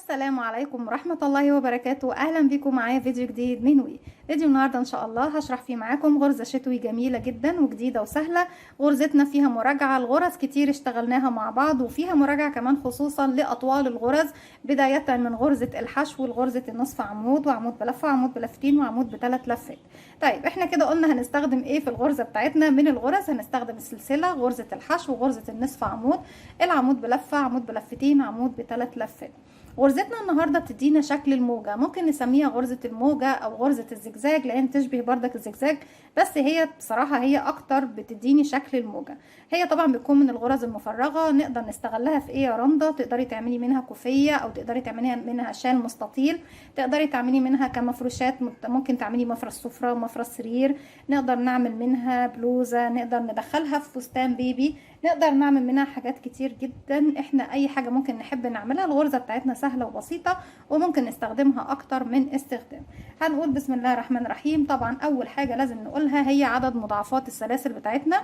السلام عليكم ورحمة الله وبركاته. أهلا بكم معايا فيديو جديد من وي. فيديو النهاردة إن شاء الله هشرح فيه معاكم غرزة شتوي جميلة جدا وجديدة وسهلة. غرزتنا فيها مراجعة لغرز كتير اشتغلناها مع بعض، وفيها مراجعة كمان خصوصا لأطوال الغرز، بداية من غرزة الحشو لغرزة النصف عمود وعمود بلفة وعمود بلفتين وعمود بثلاث لفات. طيب احنا كده قلنا هنستخدم ايه في الغرزة بتاعتنا من الغرز؟ هنستخدم السلسلة، غرزة الحشو، غرزة النصف عمود، العمود بلفة، عمود بلفتين، عمود بثلاث لفات. غرزتنا النهارده بتدينا شكل الموجه، ممكن نسميها غرزه الموجه او غرزه الزجزاج لان تشبه بردك الزجزاج، بس هي بصراحه هي اكتر بتديني شكل الموجه. هي طبعا بتكون من الغرز المفرغه، نقدر نستغلها في ايه يا رندا؟ تقدري تعملي منها كوفيه، او تقدري تعملي منها شال مستطيل، تقدري تعملي منها كمفروشات، ممكن تعملي مفرش سفره، مفرش سرير، نقدر نعمل منها بلوزه، نقدر ندخلها في فستان بيبي، نقدر نعمل منها حاجات كتير جدا. احنا اي حاجه ممكن نحب نعملها. الغرزه بتاعتنا سهله وبسيطه وممكن نستخدمها اكتر من استخدام. هنقول بسم الله الرحمن الرحيم. طبعا اول حاجه لازم نقولها هي عدد مضاعفات السلاسل بتاعتنا.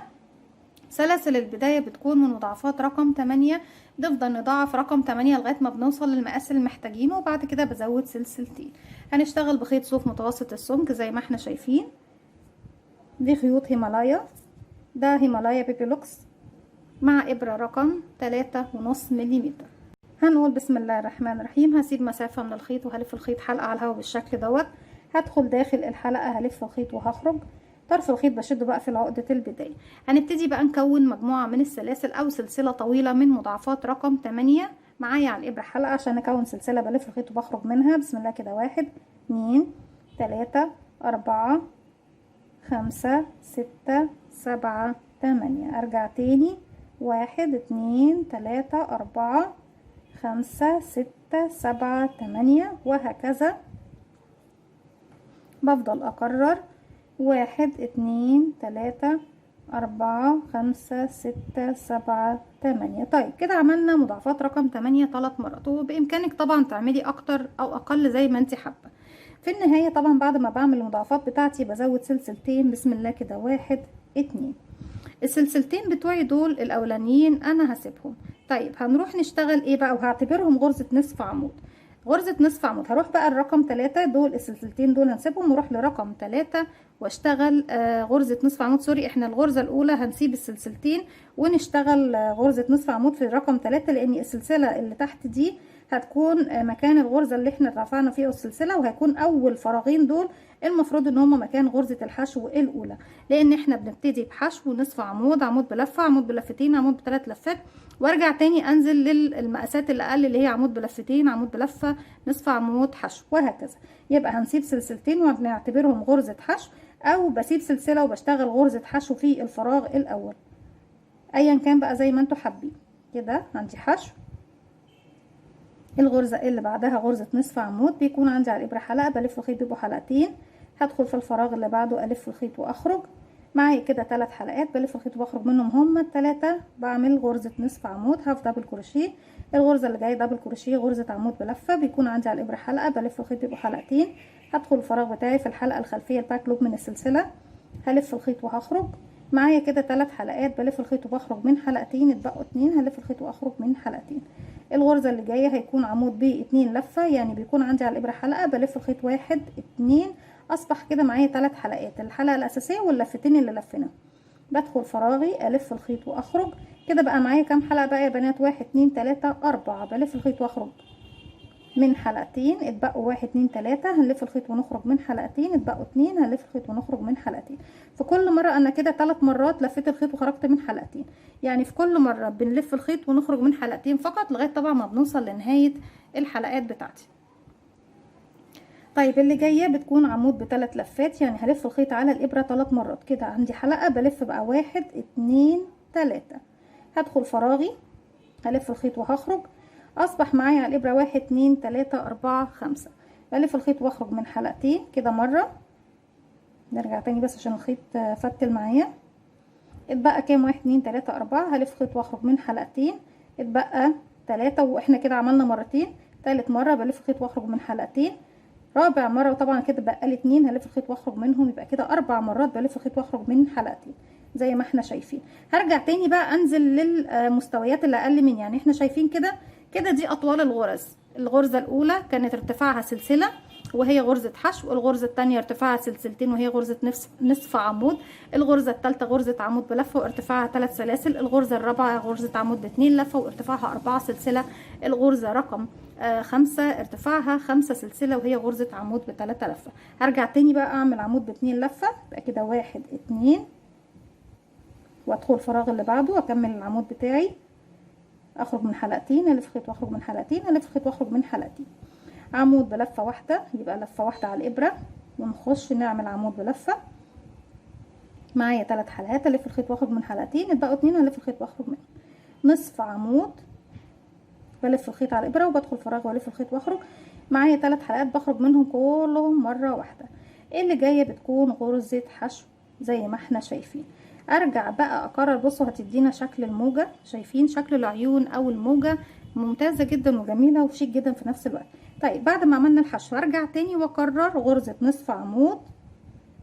سلاسل البدايه بتكون من مضاعفات رقم 8، نفضل نضاعف رقم 8 لغايه ما بنوصل للمقاس اللي محتاجينه، وبعد كده بزود سلسلتين. هنشتغل بخيط صوف متوسط السمك زي ما احنا شايفين. دي خيوط هيمالايا، ده هيمالايا بيبي لوكس مع إبرة رقم 3.5 ملم. هنقول بسم الله الرحمن الرحيم. هسيب مسافة من الخيط وهلف الخيط حلقة على الهواء بالشكل دوت. هدخل داخل الحلقة، هلف الخيط وهخرج. طرف الخيط بشده بقى في عقدة البداية. هنبتدي بقى نكون مجموعة من السلاسل أو سلسلة طويلة من مضاعفات رقم 8 معايا على الإبرة حلقة عشان نكون سلسلة. بلف الخيط وبخرج منها بسم الله كده. 1 2 3 4 5 6 7 8. أرجع تاني 1 2 3 4 5 6 7 8 وهكذا. بفضل أكرر 1 2 3 4 5 6 7 8. طيب كده عملنا مضاعفات رقم 8 3 مرات، وبإمكانك طبعا تعملي أكتر أو أقل زي ما انت حابة. في النهاية طبعا بعد ما بعمل المضاعفات بتاعتي بزود سلسلتين بسم الله كده. 1 2. السلسلتين بتوعي دول الاولانيين انا هسيبهم. طيب هنروح نشتغل ايه بقى؟ وهعتبرهم غرزة نصف عمود. غرزة نصف عمود هروح بقى الرقم 3 دول، السلسلتين دول هنسيبهم واروح لرقم 3 واشتغل غرزة نصف عمود. سوري، احنا الغرزة الاولى هنسيب السلسلتين ونشتغل غرزة نصف عمود في الرقم 3، لان السلسلة اللي تحت دي هتكون مكان الغرزة اللي احنا رفعنا فيها السلسلة، وهيكون اول فراغين دول المفروض ان هما مكان غرزة الحشو الاولى، لان احنا بنبتدي بحشو نصف عمود، عمود بلفة، عمود بلفتين، عمود بثلاث لفات، وارجع تاني انزل للمقاسات الاقل اللي هي عمود بلفتين، عمود بلفة، نصف عمود، حشو، وهكذا. يبقى هنسيب سلسلتين وبنعتبرهم غرزة حشو، او بسيب سلسلة وبشتغل غرزة حشو في الفراغ الاول، ايا كان بقى زي ما انتوا حابين. كده عندي حشو. الغرزة اللي بعدها غرزة نصف عمود، بيكون عندي على الإبرة حلقة، بلف الخيط بيبقوا حلقتين، هدخل في الفراغ اللي بعده ألف الخيط وأخرج. معايا كده 3 حلقات بلف الخيط وأخرج منهم هما التلاتة. بعمل غرزة نصف عمود، هاف دبل كروشيه. الغرزة اللي جاية دبل كروشيه غرزة عمود بلفة، بيكون عندي على الإبرة حلقة، بلف الخيط بيبقوا حلقتين، هدخل الفراغ بتاعي في الحلقة الخلفية الباك لوب من السلسلة، هلف الخيط وهخرج. معايا كده 3 حلقات بلف الخيط وبخرج من حلقتين، اتبقوا 2، هلف الخيط واخرج من حلقتين. الغرزة اللي جاية هيكون عمود ب2 لفة، يعني بيكون عندي على الإبرة حلقة، بلف الخيط 1 2، أصبح كده معايا 3 حلقات، الحلقة الأساسية واللفتين اللي لفيناهم. بدخل فراغي ألف الخيط وأخرج. كده بقى معايا كام حلقة بقى يا بنات؟ 1 2 3 4. بلف الخيط وأخرج من حلقتين، اتبقوا 1 2 3، هنلف الخيط ونخرج من حلقتين، اتبقوا 2، هنلف الخيط ونخرج من حلقتين. في كل مرة انا كده 3 مرات لفيت الخيط وخرجت من حلقتين، يعني في كل مرة بنلف الخيط ونخرج من حلقتين فقط لغاية طبعا ما بنوصل لنهاية الحلقات بتاعتي. طيب اللي جاية بتكون عمود بثلاث لفات، يعني هلف الخيط على الإبرة 3 مرات. كده عندي حلقة، بلف بقى 1 2 3، هدخل فراغي، هلف الخيط وهخرج، اصبح معايا على الابره 1 2 3 4 5. بلف الخيط واخرج من حلقتين كده مره. نرجع تاني بس عشان الخيط فتل معايا. اتبقى كام؟ 1 2 3 4. هلف خيط واخرج من حلقتين، اتبقى 3، واحنا كده عملنا مرتين. تالت مره بلف الخيط واخرج من حلقتين، رابع مره وطبعا كده بقى لي 2 هلف الخيط واخرج منهم، يبقى كده 4 مرات بلف الخيط واخرج من حلقتين زي ما احنا شايفين. هرجع تاني بقى انزل للمستويات اللي اقل من، يعني احنا شايفين كده دي اطوال الغرز. الغرزة الاولى كانت ارتفاعها سلسلة وهي غرزة حشو، الغرزة التانية ارتفاعها سلسلتين وهي غرزة نصف عمود، الغرزة التالتة غرزة عمود بلفة وارتفاعها 3 سلاسل، الغرزة الرابعة غرزة عمود ب2 لفة وارتفاعها 4 سلسلة، الغرزة رقم 5 ارتفاعها 5 سلسلة وهي غرزة عمود ب3 لفة. هرجع تاني بقى اعمل عمود ب2 لفة، يبقى كده 1 2 وادخل الفراغ اللي بعده واكمل العمود بتاعي، اخرج من حلقتين، الف خيط واخرج من حلقتين، الف خيط واخرج من حلقتين، عمود بلفة واحدة، يبقى لفة واحدة على الابرة ونخش نعمل عمود بلفة. معايا 3 حلقات، الف الخيط واخرج من حلقتين، اتبقوا 2 الف الخيط واخرج منهم. نصف عمود بلف الخيط على الابرة وبدخل فراغ والف الخيط واخرج. معايا 3 حلقات بخرج منهم كلهم مرة واحدة. اللي جاية بتكون غرزة حشو زي ما احنا شايفين. ارجع بقى اكرر، بصوا هتدينا شكل الموجة، شايفين شكل العيون او الموجة ممتازة جدا وجميلة وشيك جدا في نفس الوقت. طيب بعد ما عملنا الحشو ارجع تاني واكرر غرزة نصف عمود،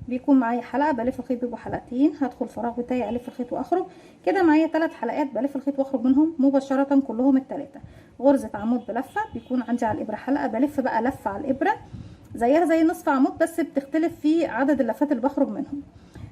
بيكون معايا حلقة بلف الخيط بيبقوا حلقتين، هدخل الفراغ بتاعي الف الخيط واخرج. كده معايا 3 حلقات بلف الخيط واخرج منهم مباشرة كلهم التلاتة. غرزة عمود بلفة، بيكون عندي على الابرة حلقة، بلف بقى لفة على الابرة زيها زي نصف عمود بس بتختلف في عدد اللفات اللي بخرج منهم.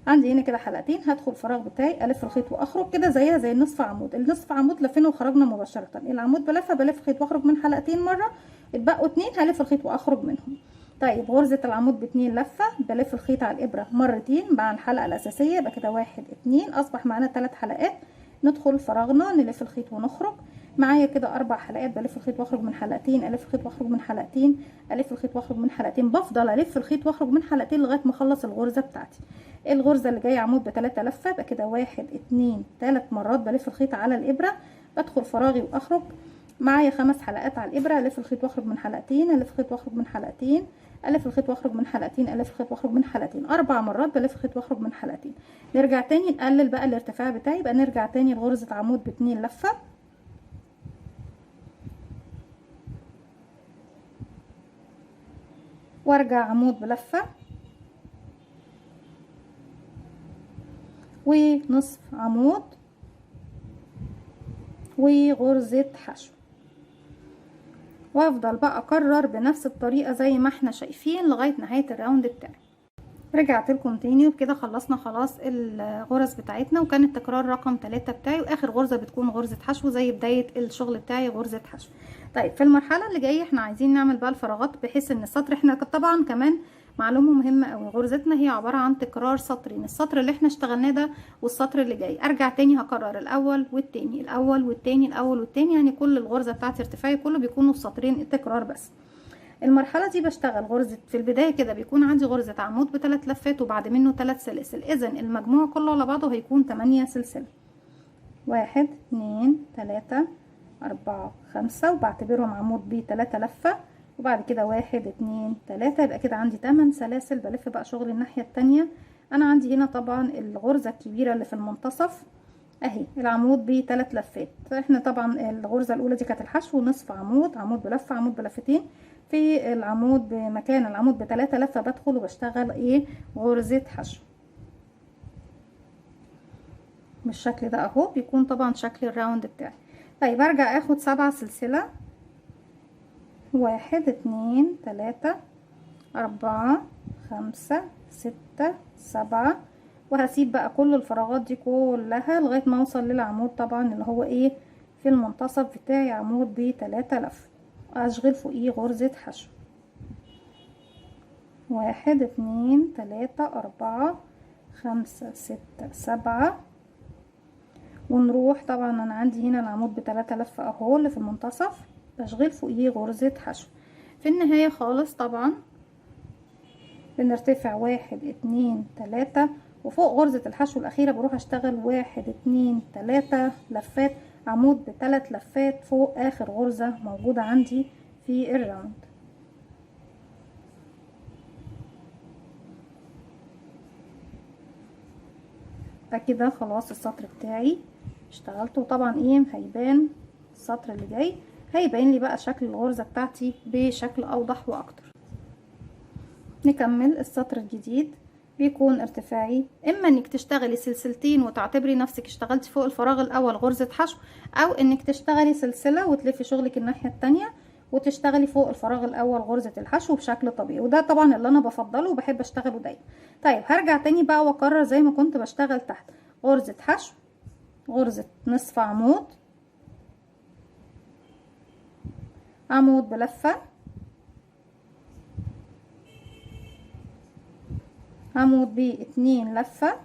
عندي هنا كده حلقتين، هدخل الفراغ بتاعي الف الخيط واخرج، كده زيها زي النصف عمود. النصف عمود لفينا وخرجنا مباشرة. العمود بلفة بلف خيط واخرج من حلقتين مرة، اتبقوا 2 هلف الخيط واخرج منهم. طيب غرزة العمود ب2 لفة، بلف الخيط على الابرة مرتين مع الحلقة الاساسية، يبقى كده 1 2 اصبح معانا 3 حلقات. ندخل فراغنا نلف الخيط ونخرج. معايا كده 4 حلقات بلف الخيط واخرج من حلقتين، الف الخيط واخرج من حلقتين، الف الخيط واخرج من حلقتين، بفضل الف الخيط واخرج من حلقتين لغايه ما اخلص الغرزه بتاعتي. الغرزه اللي جايه عمود ب3 لفه، يبقى كده 1 2 3 مرات بلف الخيط على الابره، بدخل فراغي واخرج. معايا 5 حلقات على الابره، الف الخيط واخرج من حلقتين، الف الخيط واخرج من حلقتين، الف الخيط واخرج من حلقتين، الف الخيط واخرج من حلقتين، 4 مرات بلف الخيط واخرج من حلقتين. نرجع تاني نقلل بقى الارتفاع بتاعي، يبقى نرجع تاني لغرزه عمود ب2 لفه، وارجع عمود بلفة ونصف عمود وغرزة حشو، وافضل بقى اكرر بنفس الطريقة زي ما احنا شايفين لغاية نهاية الراوند بتاعي. رجعت لكم تاني وبكده خلصنا خلاص الغرز بتاعتنا، وكان التكرار رقم 3 بتاعي، واخر غرزة بتكون غرزة حشو زي بداية الشغل بتاعي غرزة حشو. طيب في المرحلة اللي جاية احنا عايزين نعمل بقى الفراغات بحيث ان السطر، احنا طبعا كمان معلومة مهمة قوي، غرزتنا هي عبارة عن تكرار سطرين، السطر اللي احنا اشتغلناه ده والسطر اللي جاي. ارجع تاني هكرر الاول والتاني، الاول والتاني، الاول والتاني، يعني كل الغرزة بتاعتي ارتفاعي كله بيكونوا في سطرين تكرار بس. المرحلة دي بشتغل غرزة في البداية كده بيكون عندي غرزة عمود ب3 لفات وبعد منه 3 سلاسل، اذا المجموع كله على بعضه هيكون 8 سلسلة، 1 2 3 4 5 وبعتبرهم عمود ب3 لفة، وبعد كده 1 2 3، يبقى كده عندي 8 سلاسل. بلف بقى شغل الناحية التانية. انا عندي هنا طبعا الغرزة الكبيرة اللي في المنتصف اهي العمود ب3 لفات، احنا طبعا الغرزة الاولى دي كانت الحشو، نصف عمود، عمود بلفة، عمود بلفتين، في العمود بمكان العمود ب3 لفة بدخل وبشتغل ايه غرزة حشو بالشكل ده اهو، بيكون طبعا شكل الراوند بتاعي. طيب ارجع اخد 7 سلسلة، 1 2 3 4 5 6 7، وهسيب بقى كل الفراغات دي كلها لغاية ما اوصل للعمود طبعا اللي هو ايه في المنتصف بتاعي، عمود ب3 لفة، اشغل فوقيه غرزة حشو، 1 2 3 4 5 6 7، ونروح طبعا انا عندي هنا العمود ب3 لفة اهو اللي في المنتصف، بشغل فوقيه غرزة حشو. في النهاية خالص طبعا بنرتفع 1 2 3، وفوق غرزة الحشو الأخيرة بروح أشتغل 1 2 3 لفات، عمود ب3 لفات فوق آخر غرزة موجودة عندي في الراوند. كده خلاص السطر بتاعي اشتغلته، وطبعا ايه هيبان السطر اللي جاي، هيبين لي بقى شكل الغرزة بتاعتي بشكل أوضح وأكتر. نكمل السطر الجديد. بيكون ارتفاعي اما انك تشتغلي سلسلتين وتعتبري نفسك اشتغلتي فوق الفراغ الاول غرزة حشو، او انك تشتغلي سلسلة وتلفي شغلك الناحية التانية وتشتغلي فوق الفراغ الاول غرزة الحشو بشكل طبيعي، وده طبعا اللي انا بفضله وبحب اشتغله دايما. طيب هرجع تاني بقى واكرر زي ما كنت بشتغل تحت: غرزة حشو، غرزة نصف عمود، عمود بلفة، عمود باتنين لفة،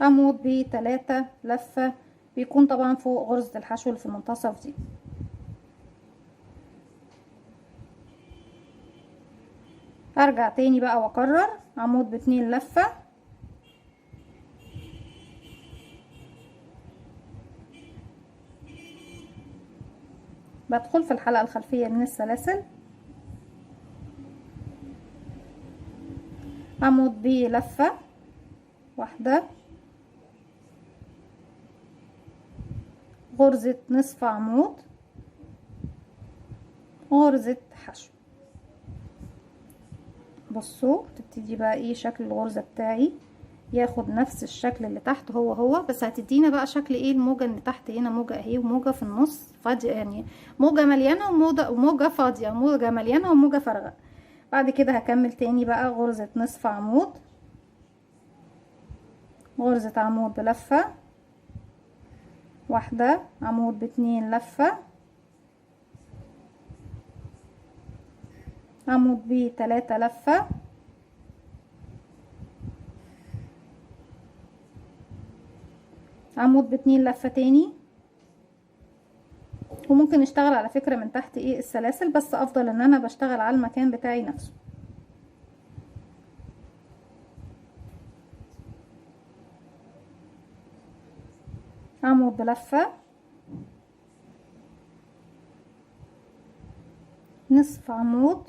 عمود بتلاتة لفة، بيكون طبعا فوق غرزة الحشو اللي في المنتصف دي. ارجع تاني بقى واكرر: عمود باتنين لفة، بدخل في الحلقة الخلفية من السلاسل، عمود بلفة واحدة، غرزة نصف عمود، غرزة حشو. بصوا تبتدي بقى ايه شكل الغرزة بتاعي، ياخد نفس الشكل اللي تحت هو بس هتدينا بقى شكل ايه الموجة اللي تحت. هنا موجة اهي وموجة في النص فاضية، يعني موجة مليانة وموجة فاضية، موجة مليانة وموجة فارغة. بعد كده هكمل تاني بقى غرزة نصف عمود، غرزة عمود بلفة واحدة، عمود باتنين لفة، عمود بتلاتة لفة، عمود باتنين لفة تاني. وممكن نشتغل على فكرة من تحت ايه السلاسل، بس افضل ان انا بشتغل على المكان بتاعي نفسه. عمود بلفة، نصف عمود،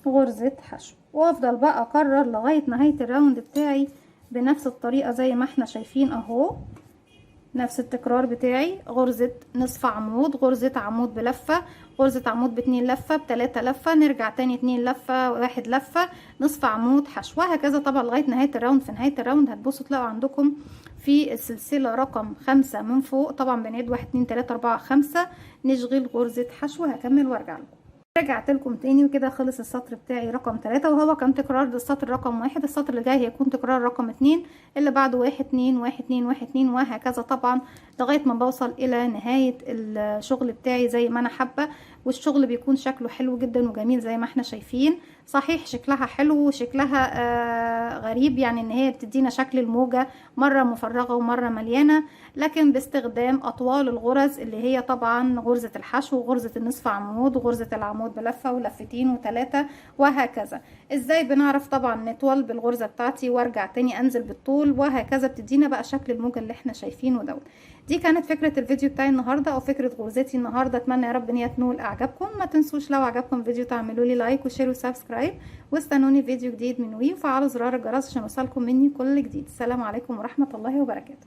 غرزة حشو، وافضل بقى اكرر لغاية نهاية الراوند بتاعي بنفس الطريقة زي ما احنا شايفين اهو. نفس التكرار بتاعي: غرزة نصف عمود، غرزة عمود بلفة، غرزة عمود باتنين لفة بتلاتة لفة، نرجع تاني اتنين لفة واحد لفة، نصف عمود حشو، وهكذا طبعا لغاية نهاية الراوند. في نهاية الراوند هتبصوا تلاقوا عندكم في السلسلة رقم 5 من فوق، طبعا بنعد 1 2 3 4 5، نشغل غرزة حشو. هكمل وارجع لكم. رجعت لكم تاني وكده خلص السطر بتاعي رقم 3، وهو كان تكرار للسطر رقم 1. السطر اللي جاي هيكون تكرار رقم 2، اللي بعده 1 2 1 2 1 2، وهكذا طبعا لغايه ما بوصل الى نهايه الشغل بتاعي زي ما انا حابه. والشغل بيكون شكله حلو جدا وجميل زي ما احنا شايفين. صحيح شكلها حلو وشكلها غريب، يعني ان هي بتدينا شكل الموجه مره مفرغه ومره مليانه، لكن باستخدام اطوال الغرز اللي هي طبعا غرزه الحشو وغرزه النصف عمود وغرزه العمود بلفه ولفتين وثلاثه، وهكذا. ازاي بنعرف طبعا نطول بالغرزه بتاعتي وارجع تاني انزل بالطول، وهكذا بتدينا بقى شكل الموجه اللي احنا شايفينه دوت. دي كانت فكره الفيديو بتاعي النهارده، او فكره غرزتي النهارده. اتمنى يا رب ان هي تنول اعجابكم. ما تنسوش لو عجبكم الفيديو تعملوا لي لايك وشير وسبسكرايب، واستنوني فيديو جديد من وي، وفعلوا زرار الجرس عشان يوصلكم مني كل جديد. السلام عليكم ورحمه الله وبركاته.